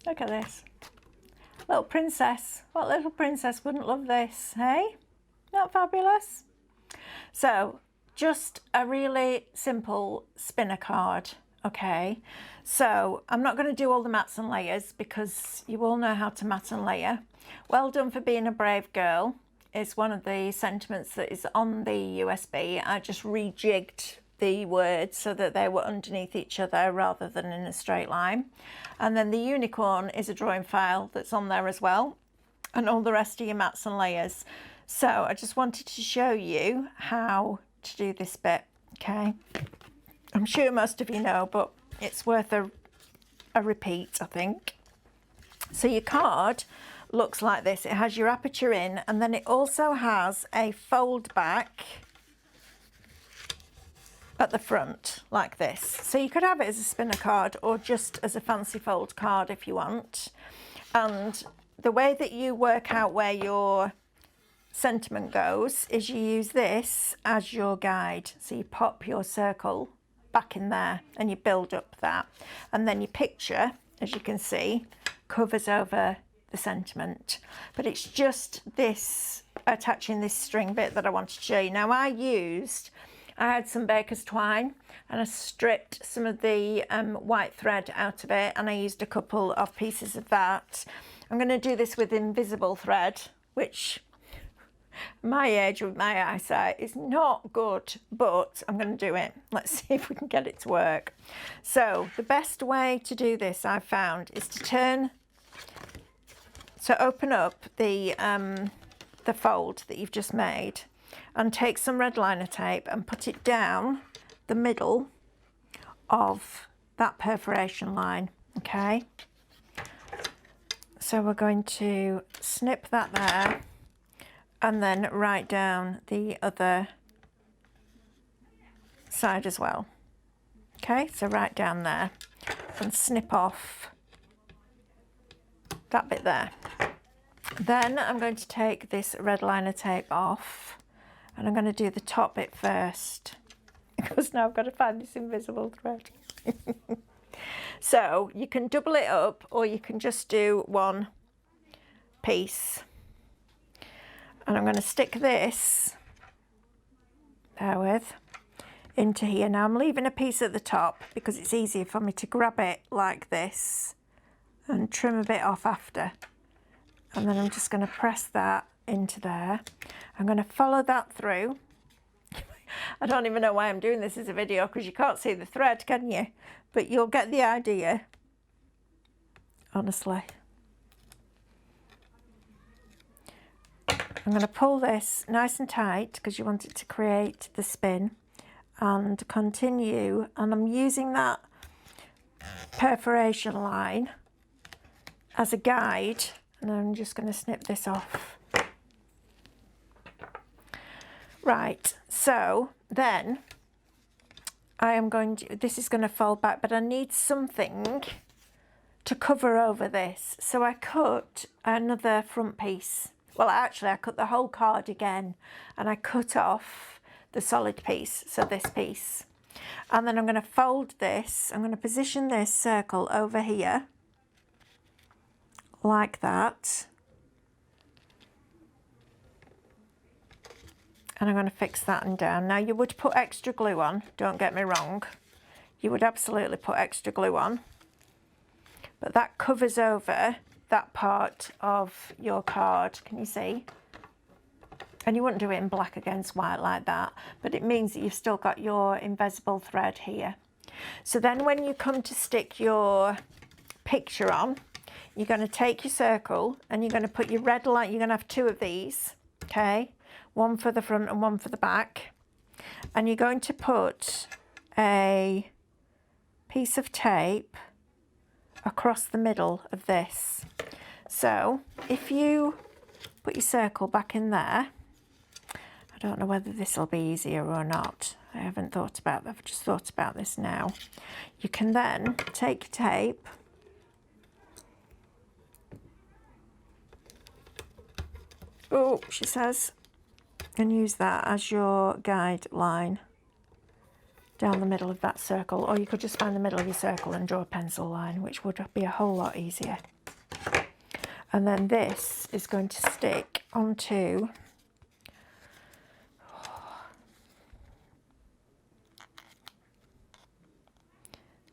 Look at this. Little princess. What little princess wouldn't love this, hey? Not fabulous? So, just a really simple spinner card, okay? So, I'm not going to do all the mats and layers because you all know how to mat and layer. Well done for being a brave girl is one of the sentiments that is on the USB. I just rejigged the words so that they were underneath each other rather than in a straight line. And then the unicorn is a drawing file that's on there as well, and all the rest of your mats and layers. So I just wanted to show you how to do this bit, okay? I'm sure most of you know, but it's worth a repeat, I think. So your card looks like this. It has your aperture in, and then it also has a fold back at the front like this. So you could have it as a spinner card or just as a fancy fold card if you want. And the way that you work out where your sentiment goes is you use this as your guide. So you pop your circle back in there and you build up that, and then your picture, as you can see, covers over the sentiment. But it's just this attaching this string bit that I wanted to show you. Now I had some baker's twine and I stripped some of the white thread out of it, and I used a couple of pieces of that. I'm going to do this with invisible thread, which my age with my eyesight is not good, but I'm going to do it. Let's see if we can get it to work. So the best way to do this I've found is to open up the fold that you've just made and take some red liner tape and put it down the middle of that perforation line, okay? So we're going to snip that there and then write down the other side as well. Okay, so right down there and snip off that bit there. Then I'm going to take this red liner tape off, and I'm going to do the top bit first because now I've got to find this invisible thread. So you can double it up or you can just do one piece. And I'm going to stick this, bear with, into here. Now I'm leaving a piece at the top because it's easier for me to grab it like this and trim a bit off after. And then I'm just going to press that into there. I'm going to follow that through. I don't even know why I'm doing this as a video because you can't see the thread, can you? But you'll get the idea, honestly. I'm going to pull this nice and tight because you want it to create the spin and continue. And I'm using that perforation line as a guide, and I'm just going to snip this off. Right, so then I am going to, this is going to fold back, but I need something to cover over this. So I cut another front piece. Well, actually, I cut the whole card again, and I cut off the solid piece, so this piece. And then I'm going to fold this. I'm going to position this circle over here, like that. And I'm going to fix that and down. Now, you would put extra glue on, don't get me wrong. You would absolutely put extra glue on. But that covers over that part of your card, can you see? And you wouldn't do it in black against white like that, but it means that you've still got your invisible thread here. So then when you come to stick your picture on, you're going to take your circle and you're going to put your red line. You're going to have two of these, okay? One for the front and one for the back. And you're going to put a piece of tape across the middle of this. So if you put your circle back in there, I don't know whether this will be easier or not. I haven't thought about that. I've just thought about this now. You can then take your tape oh, she says, and use that as your guide line down the middle of that circle, or you could just find the middle of your circle and draw a pencil line, which would be a whole lot easier. And then this is going to stick onto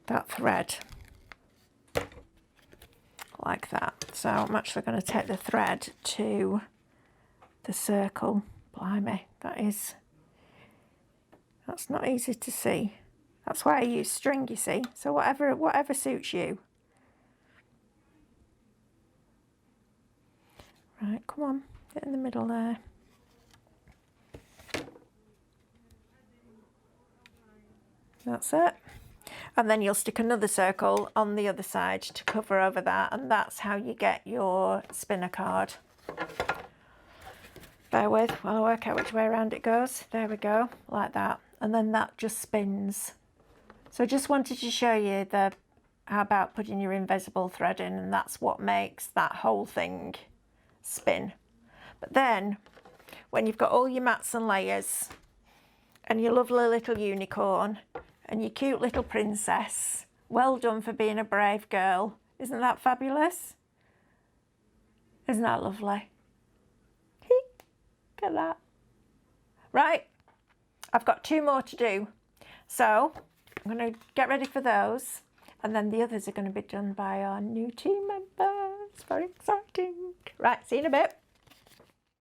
that thread like that. So I'm actually going to take the thread to the circle. Blimey, that's not easy to see. That's why I use string, you see. So whatever suits you. Right, come on, get in the middle there. That's it. And then you'll stick another circle on the other side to cover over that, and that's how you get your spinner card. Bear with while I work out which way around it goes. There we go, like that. And then that just spins. So I just wanted to show you how about putting your invisible thread in, and that's what makes that whole thing spin. But then when you've got all your mats and layers and your lovely little unicorn and your cute little princess, well done for being a brave girl. Isn't that fabulous? Isn't that lovely? Look at that. Right, I've got 2 more to do. So I'm going to get ready for those, and then the others are going to be done by our new team members. Very exciting. Right, see you in a bit.